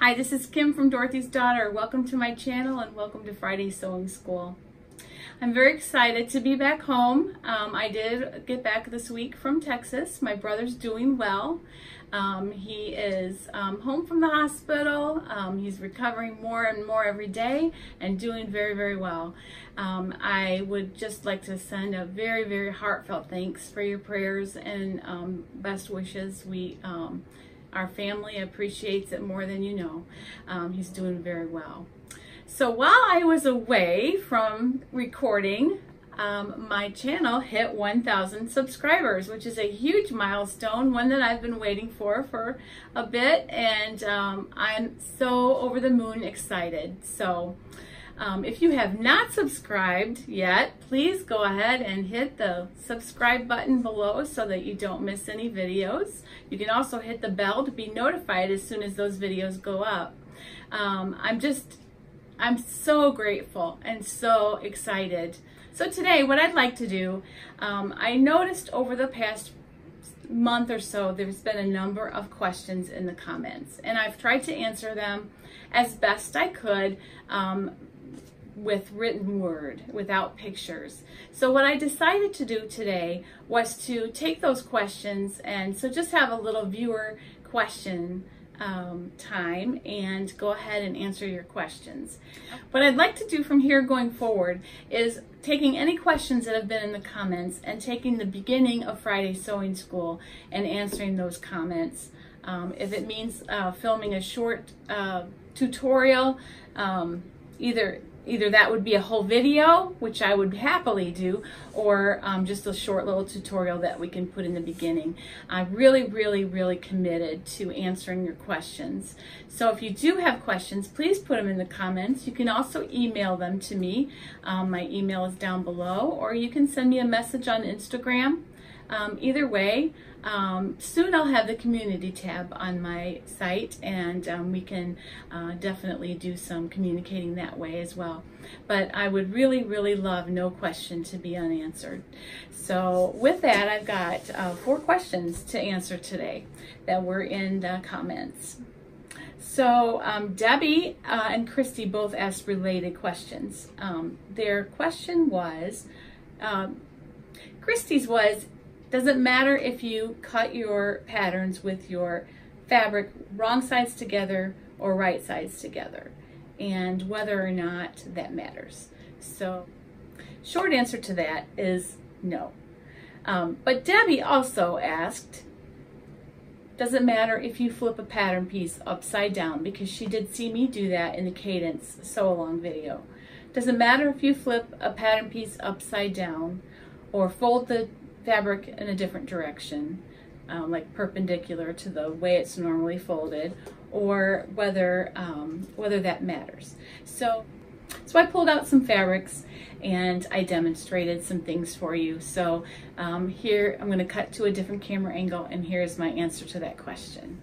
Hi, this is Kim from Dorothy's Daughter. Welcome to my channel and welcome to Friday Sewing School. I'm very excited to be back home. I did get back this week from Texas. My brother's doing well. He is home from the hospital. He's recovering more and more every day and doing very, very well. I would just like to send a very, very heartfelt thanks for your prayers and best wishes. Our family appreciates it more than you know. He's doing very well. So while I was away from recording, my channel hit 1,000 subscribers, which is a huge milestone, one that I've been waiting for a bit, and I'm so over the moon excited. So if you have not subscribed yet, please go ahead and hit the subscribe button below so that you don't miss any videos. You can also hit the bell to be notified as soon as those videos go up. I'm so grateful and so excited. So today what I'd like to do, I noticed over the past month or so there's been a number of questions in the comments, and I've tried to answer them as best I could with written word, without pictures. So what I decided to do today was to take those questions and so just have a little viewer question time and go ahead and answer your questions. What I'd like to do from here going forward is taking any questions that have been in the comments and taking the beginning of Friday Sewing School and answering those comments. If it means filming a short tutorial, either that would be a whole video, which I would happily do, or just a short little tutorial that we can put in the beginning. I'm really, really, really committed to answering your questions. So if you do have questions, please put them in the comments. You can also email them to me. My email is down below, or you can send me a message on Instagram. Either way, soon I'll have the community tab on my site, and we can definitely do some communicating that way as well. But I would really, really love no question to be unanswered. So with that, I've got 4 questions to answer today that were in the comments. So Debbie and Christy both asked related questions. Their question was, Christy's was, does it matter if you cut your patterns with your fabric wrong sides together or right sides together, and whether or not that matters? So short answer to that is no. But Debbie also asked, does it matter if you flip a pattern piece upside down? Because she did see me do that in the Cadence Sew Along video. Does it matter if you flip a pattern piece upside down or fold the fabric in a different direction, like perpendicular to the way it's normally folded, or whether that matters? So I pulled out some fabrics and I demonstrated some things for you. So here I'm going to cut to a different camera angle, and here's my answer to that question.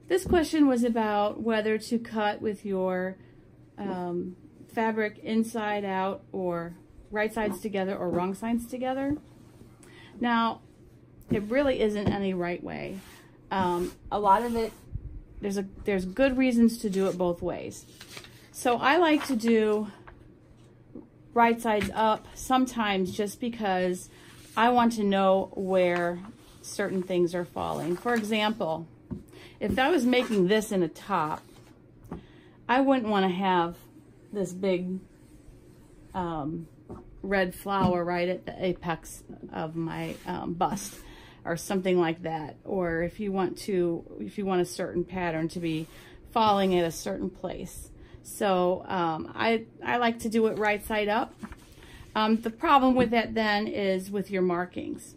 This question was about whether to cut with your fabric inside out, or right sides together, or wrong sides together. Now, it really isn't any right way. A lot of it, there's good reasons to do it both ways. So I like to do right sides up sometimes just because I want to know where certain things are falling. For example, if I was making this in a top, I wouldn't want to have this big red flower right at the apex of my bust or something like that. Or if you want a certain pattern to be falling at a certain place. So I like to do it right side up. The problem with that then is with your markings.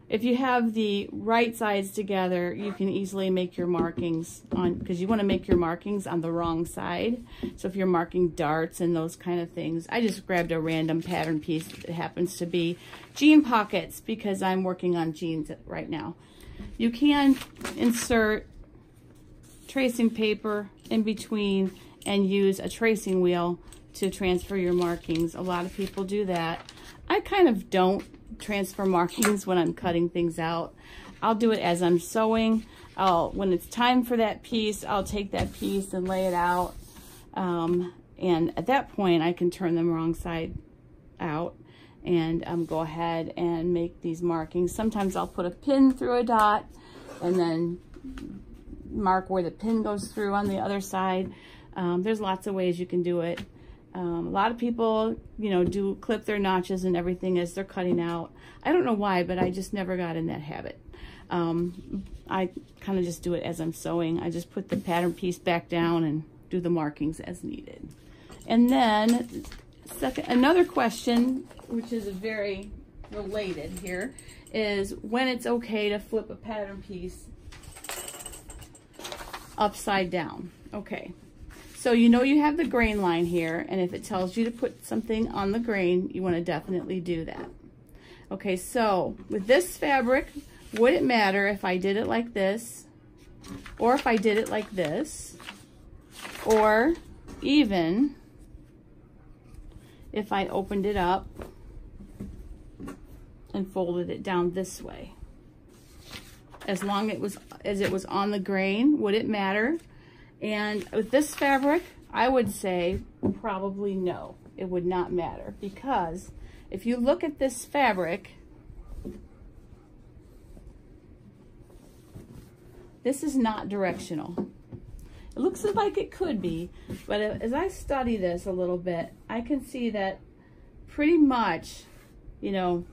If you have the right sides together, you can easily make your markings on, because you want to make your markings on the wrong side. So if you're marking darts and those kind of things, I just grabbed a random pattern piece that happens to be jean pockets because I'm working on jeans right now. You can insert tracing paper in between and use a tracing wheel to transfer your markings. A lot of people do that. I kind of don't transfer markings when I'm cutting things out. I'll do it as I'm sewing. when it's time for that piece, I'll take that piece and lay it out. And at that point, I can turn them wrong side out and go ahead and make these markings. Sometimes I'll put a pin through a dot and then mark where the pin goes through on the other side. There's lots of ways you can do it. A lot of people, you know, do clip their notches and everything as they're cutting out. I don't know why, but I just never got in that habit. I kind of just do it as I'm sewing. I just put the pattern piece back down and do the markings as needed. And then another question, which is very related here, is when it's okay to flip a pattern piece upside down. Okay, so you know you have the grain line here, and if it tells you to put something on the grain, you want to definitely do that. Okay, so with this fabric, would it matter if I did it like this, or if I did it like this, or even if I opened it up and folded it down this way? As long as it was on the grain, would it matter? And with this fabric, I would say probably no, it would not matter, because if you look at this fabric, this is not directional. It looks like it could be, but as I study this a little bit, I can see that pretty much, you know,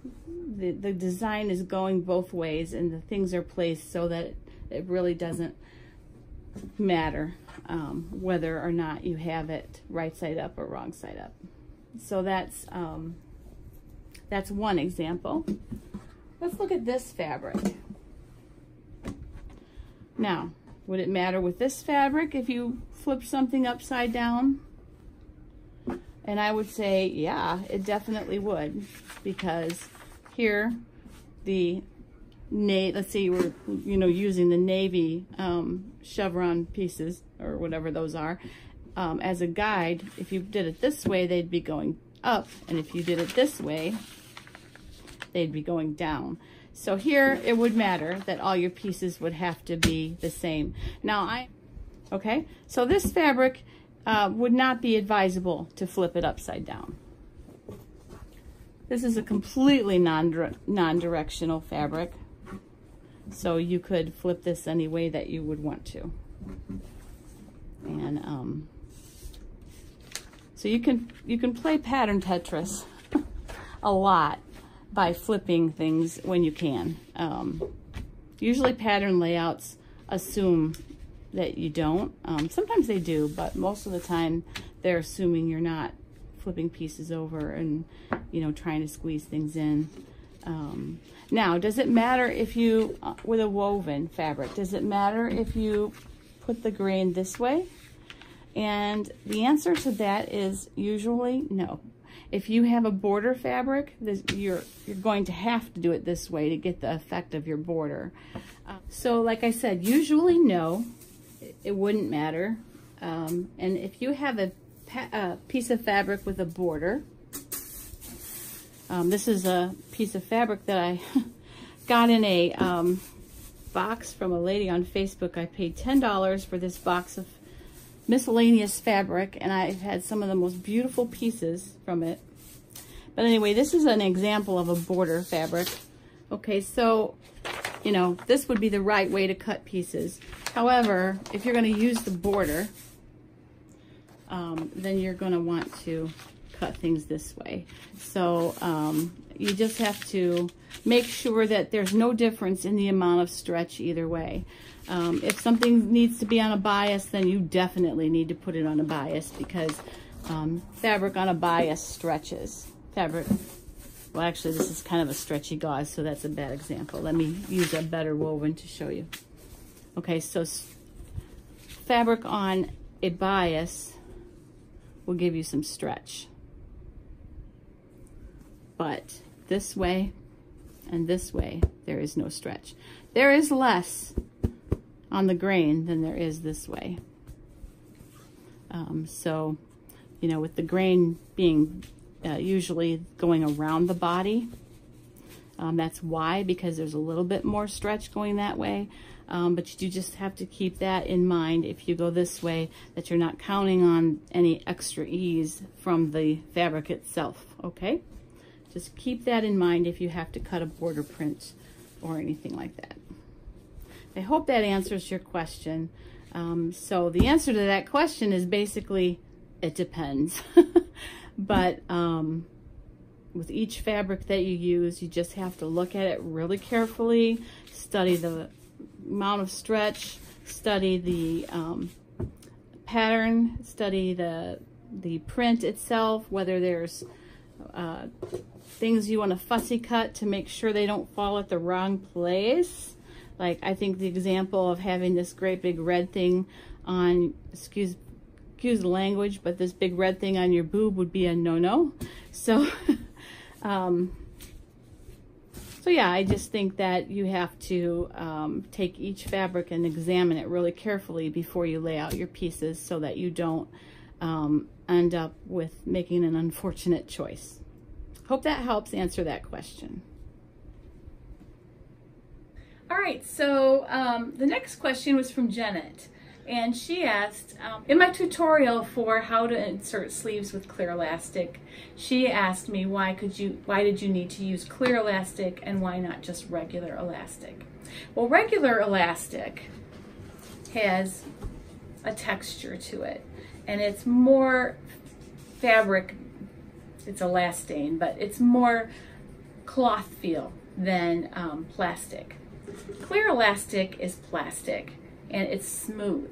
the design is going both ways, and the things are placed so that it really doesn't matter whether or not you have it right side up or wrong side up. So that's one example. Let's look at this fabric. Now, would it matter with this fabric if you flip something upside down? And I would say, yeah, it definitely would, because here, let's say you were, you know, using the navy chevron pieces or whatever those are as a guide. If you did it this way, they'd be going up, and if you did it this way, they'd be going down. So here it would matter that all your pieces would have to be the same. Now okay, so this fabric would not be advisable to flip it upside down. This is a completely non-directional fabric, so you could flip this any way that you would want to. And so you can play pattern Tetris a lot by flipping things when you can. Usually pattern layouts assume that you don't. Sometimes they do, but most of the time they're assuming you're not flipping pieces over and, you know, trying to squeeze things in. Now, does it matter if you, with a woven fabric, does it matter if you put the grain this way? And the answer to that is usually no. If you have a border fabric, you're going to have to do it this way to get the effect of your border. So like I said, usually no, it wouldn't matter. And if you have a piece of fabric with a border, this is a piece of fabric that I got in a box from a lady on Facebook. I paid $10 for this box of miscellaneous fabric, and I've had some of the most beautiful pieces from it. But anyway, this is an example of a border fabric. Okay, so, you know, this would be the right way to cut pieces. However, if you're going to use the border, then you're going to want to cut things this way. So you just have to make sure that there's no difference in the amount of stretch either way. If something needs to be on a bias, then you definitely need to put it on a bias, because fabric on a bias stretches. Fabric, well, actually this is kind of a stretchy gauze, so that's a bad example. Let me use a better woven to show you. Okay, so fabric on a bias will give you some stretch. But this way and this way, there is no stretch. There is less on the grain than there is this way. So, you know, with the grain being usually going around the body, That's why, because there's a little bit more stretch going that way. But you just have to keep that in mind if you go this way, that you're not counting on any extra ease from the fabric itself, okay? Just keep that in mind if you have to cut a border print or anything like that. I hope that answers your question. So the answer to that question is basically, it depends. But with each fabric that you use, you just have to look at it really carefully, study the amount of stretch, study the pattern, study the print itself, whether there's things you want to fussy cut to make sure they don't fall at the wrong place. Like, I think the example of having this great big red thing on, excuse the language, but this big red thing on your boob would be a no-no. So, so yeah, I just think that you have to take each fabric and examine it really carefully before you lay out your pieces so that you don't end up with making an unfortunate choice. Hope that helps answer that question. All right, so the next question was from Janet, and she asked, in my tutorial for how to insert sleeves with clear elastic, she asked me why did you need to use clear elastic and why not just regular elastic? Well, regular elastic has a texture to it, and it's more fabric, it's elastane, but it's more cloth feel than plastic. Clear elastic is plastic and it's smooth.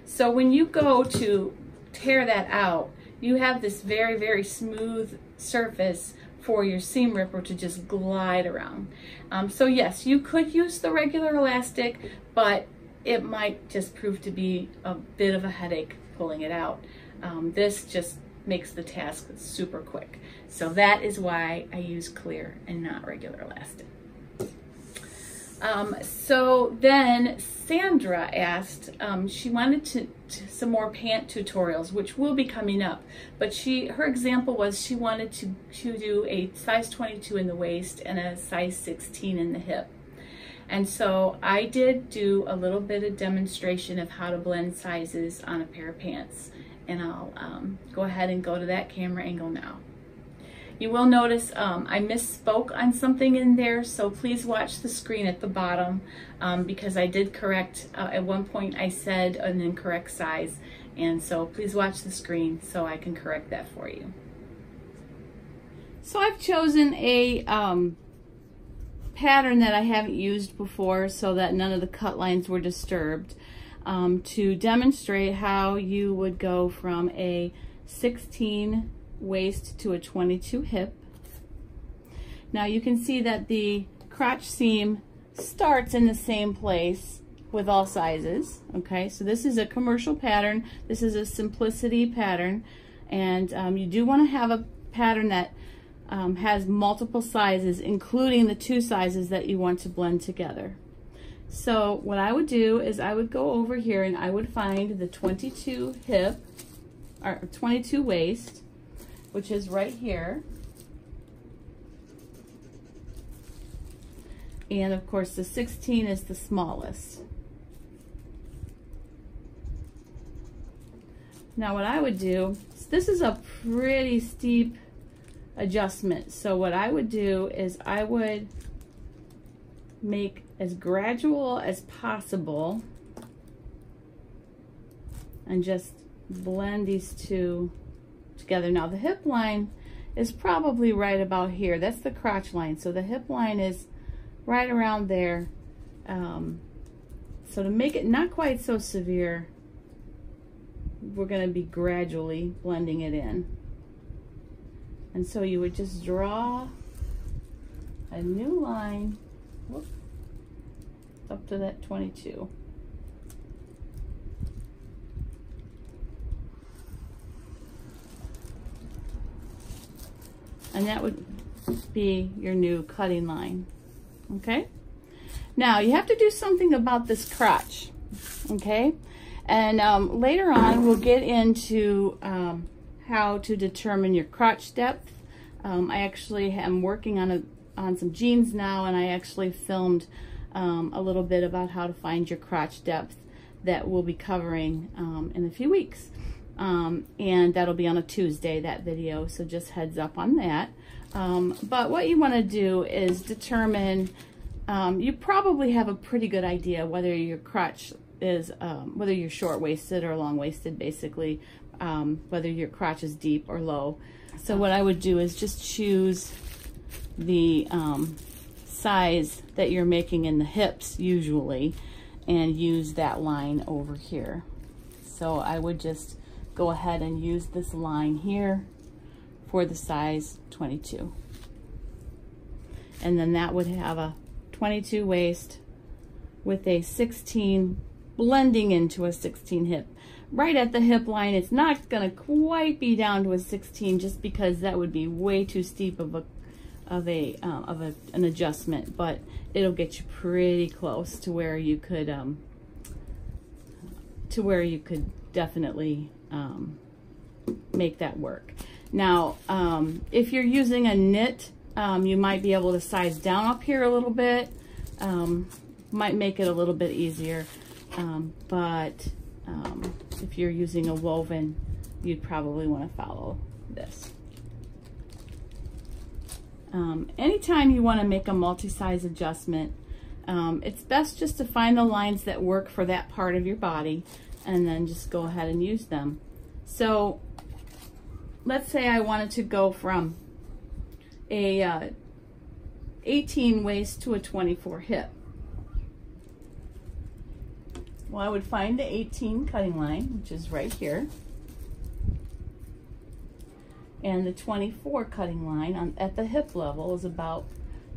So when you go to tear that out, you have this very, very smooth surface for your seam ripper to just glide around. So yes, you could use the regular elastic, but it might just prove to be a bit of a headache pulling it out. This just makes the task super quick. So that is why I use clear and not regular elastic. So then Sandra asked, she wanted some more pant tutorials, which will be coming up, but her example was she wanted to do a size 22 in the waist and a size 16 in the hip. And so I did do a little bit of demonstration of how to blend sizes on a pair of pants, and I'll go ahead and go to that camera angle now. You will notice I misspoke on something in there, so please watch the screen at the bottom because I did correct, at one point I said an incorrect size, and so please watch the screen so I can correct that for you. So I've chosen a pattern that I haven't used before so that none of the cut lines were disturbed to demonstrate how you would go from a 16 waist to a 22 hip. Now you can see that the crotch seam starts in the same place with all sizes. Okay, so this is a commercial pattern. This is a simplicity pattern, and you do want to have a pattern that has multiple sizes, including the two sizes that you want to blend together. So what I would do is I would go over here and I would find the 22 hip, or 22 waist, which is right here. And of course the 16 is the smallest. Now what I would do, this is a pretty steep adjustment. So what I would do is I would make as gradual as possible and just blend these two together. Now the hip line is probably right about here. That's the crotch line. So the hip line is right around there. So to make it not quite so severe, we're going to be gradually blending it in. And so you would just draw a new line, whoop, up to that 22. And that would be your new cutting line. Okay? Now you have to do something about this crotch. Okay? And later on we'll get into how to determine your crotch depth. I actually am working on on some jeans now, and I actually filmed a little bit about how to find your crotch depth that we'll be covering in a few weeks. And that'll be on a Tuesday, that video, so just heads up on that. But what you want to do is determine, you probably have a pretty good idea whether your crotch is, whether you're short-waisted or long-waisted, basically, whether your crotch is deep or low. So what I would do is just choose the size that you're making in the hips usually, and use that line over here. So I would just go ahead and use this line here for the size 22. And then that would have a 22 waist with a 16 blending into a 16 hip. Right at the hip line, it's not gonna quite be down to a 16 just because that would be way too steep of an adjustment, but it'll get you pretty close to where you could definitely make that work. Now, if you're using a knit, you might be able to size down up here a little bit, might make it a little bit easier, but if you're using a woven, you'd probably want to follow this. Anytime you want to make a multi-size adjustment, it's best just to find the lines that work for that part of your body and then just go ahead and use them. So let's say I wanted to go from a 18 waist to a 24 hip. Well, I would find the 18 cutting line, which is right here, and the 24 cutting line at the hip level is about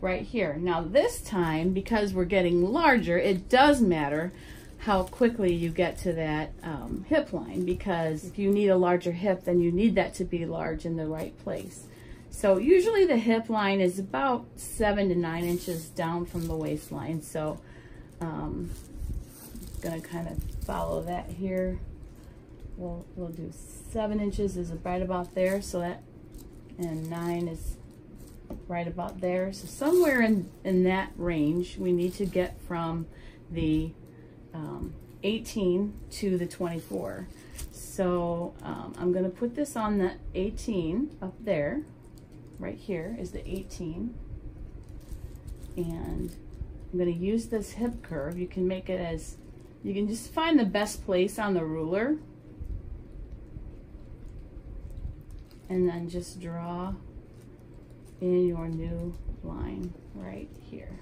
right here. Now this time, because we're getting larger, it does matter how quickly you get to that hip line, because if you need a larger hip, then you need that to be large in the right place. So usually the hip line is about 7 to 9 inches down from the waistline. So I'm gonna kind of follow that here. We'll do 7 inches is right about there, so that, and 9 is right about there. So somewhere in that range, we need to get from the 18 to the 24. So I'm gonna put this on the 18 up there. Right here is the 18. And I'm gonna use this hip curve. You can make it as, you can just find the best place on the ruler and then just draw in your new line right here.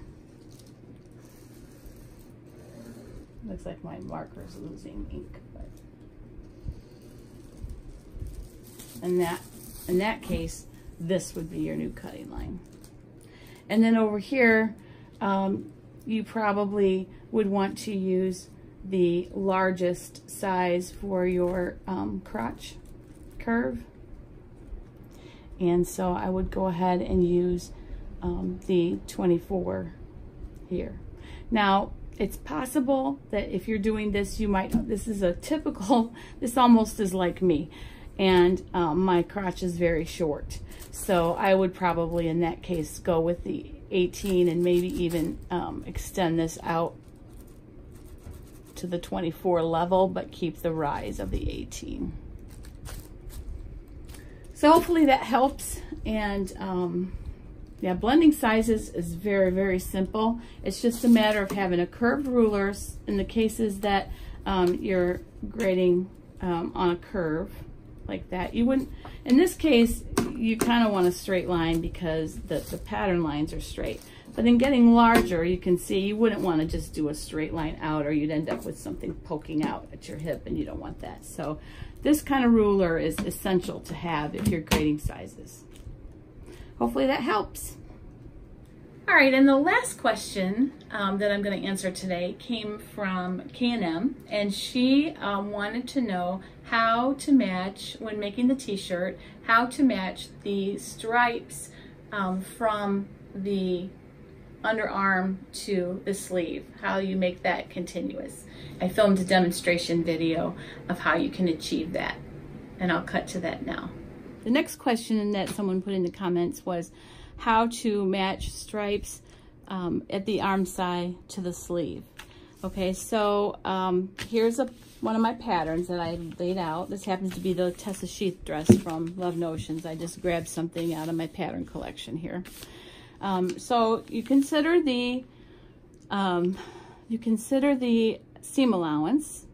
Looks like my marker is losing ink, but in that case, this would be your new cutting line. And then over here, you probably would want to use the largest size for your crotch curve. And so I would go ahead and use the 24 here. Now, it's possible that if you're doing this, you might, this is a typical, this almost is like me. And my crotch is very short. So I would probably, in that case, go with the 18 and maybe even extend this out to the 24 level, but keep the rise of the 18. So hopefully that helps. And yeah, blending sizes is very, very simple. It's just a matter of having a curved ruler in the cases that you're grading on a curve like that. You wouldn't, in this case, you kind of want a straight line because the pattern lines are straight. But in getting larger, you can see you wouldn't want to just do a straight line out, or you'd end up with something poking out at your hip, and you don't want that. So this kind of ruler is essential to have if you're grading sizes. Hopefully that helps. All right, and the last question that I'm going to answer today came from K&M, and she wanted to know how to match, when making the t-shirt, how to match the stripes from the underarm to the sleeve, how you make that continuous. I filmed a demonstration video of how you can achieve that, and I'll cut to that now. The next question that someone put in the comments was, how to match stripes at the arm side to the sleeve. Okay, so here's one of my patterns that I laid out. This happens to be the Tessa Sheath dress from Love Notions. I just grabbed something out of my pattern collection here. So you consider the seam allowance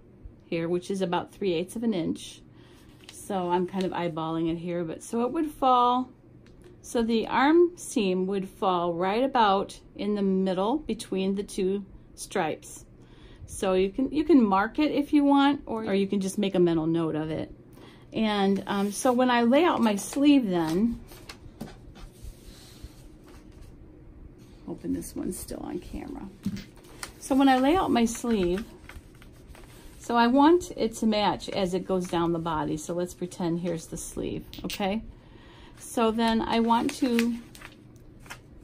here, which is about 3/8 of an inch. So I'm kind of eyeballing it here, but so it would fall. So the arm seam would fall right about in the middle between the two stripes. So you can mark it if you want, or you can just make a mental note of it. And so when I lay out my sleeve then, hoping this one's still on camera. So when I lay out my sleeve, so I want it to match as it goes down the body. So let's pretend here's the sleeve, okay? So then I want to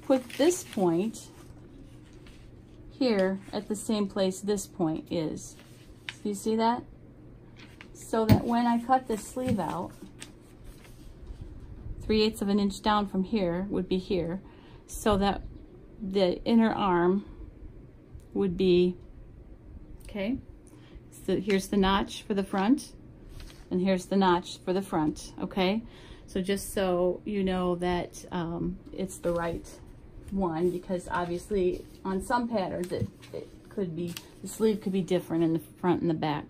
put this point here at the same place this point is. Do you see that? So that when I cut this sleeve out, 3/8 of an inch down from here would be here, so that the inner arm would be, okay, so here's the notch for the front, and here's the notch for the front, okay? So just so you know that it's the right one, because obviously on some patterns it could be, the sleeve could be different in the front and the back.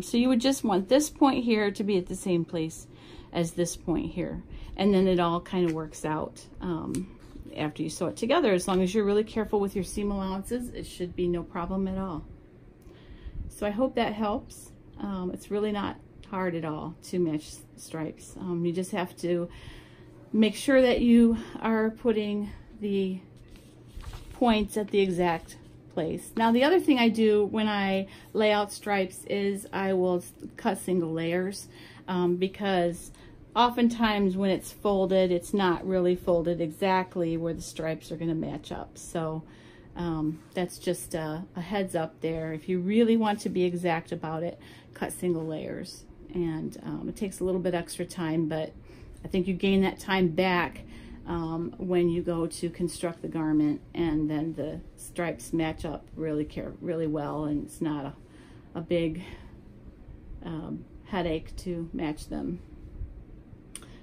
So you would just want this point here to be at the same place as this point here, and then it all kind of works out after you sew it together. As long as you're really careful with your seam allowances, it should be no problem at all. So I hope that helps. It's really not hard at all to match stripes. You just have to make sure that you are putting the points at the exact place. Now the other thing I do when I lay out stripes is I will cut single layers because oftentimes when it's folded, it's not really folded exactly where the stripes are going to match up. So that's just a heads up there. If you really want to be exact about it, cut single layers. And it takes a little bit extra time, but I think you gain that time back when you go to construct the garment, and then the stripes match up really well, and it's not a big headache to match them.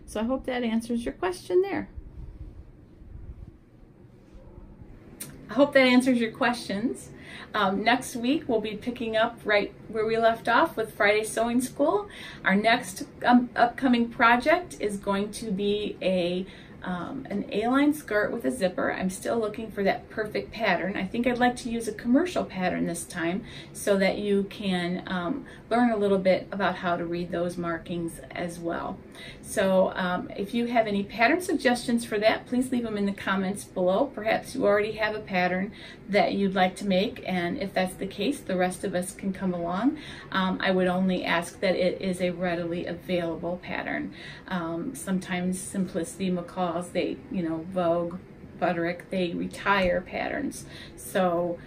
So I hope that answers your question there. I hope that answers your questions. Next week we'll be picking up right where we left off with Friday Sewing School. Our next upcoming project is going to be an A-line skirt with a zipper. I'm still looking for that perfect pattern. I think I'd like to use a commercial pattern this time so that you can learn a little bit about how to read those markings as well. So if you have any pattern suggestions for that, please leave them in the comments below. Perhaps you already have a pattern that you'd like to make, and if that's the case, the rest of us can come along. I would only ask that it is a readily available pattern. Sometimes Simplicity, McCall's, they, Vogue, Butterick, they retire patterns. So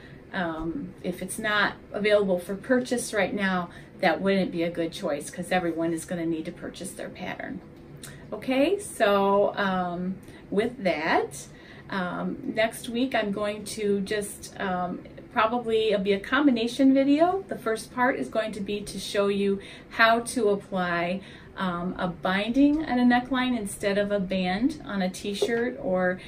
if it's not available for purchase right now, that wouldn't be a good choice, because everyone is going to need to purchase their pattern. Okay, so with that, next week I'm going to just probably it'll be a combination video. The first part is going to be to show you how to apply a binding and a neckline instead of a band on a t-shirt, or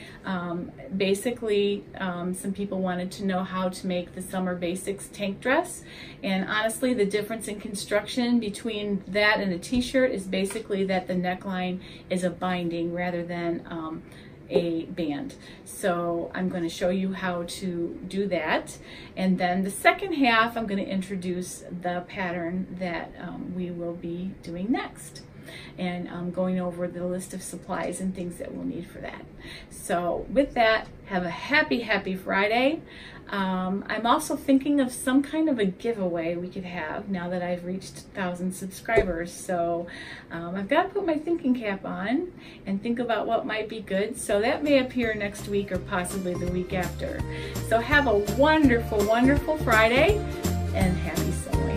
basically some people wanted to know how to make the Summer Basics tank dress, and honestly the difference in construction between that and a t-shirt is basically that the neckline is a binding rather than a band. So I'm going to show you how to do that, and then the second half I'm going to introduce the pattern that we will be doing next, and going over the list of supplies and things that we'll need for that. So with that, have a happy Friday. I'm also thinking of some kind of a giveaway we could have now that I've reached 1,000 subscribers. So I've got to put my thinking cap on and think about what might be good. So that may appear next week or possibly the week after. So have a wonderful Friday, and happy sewing.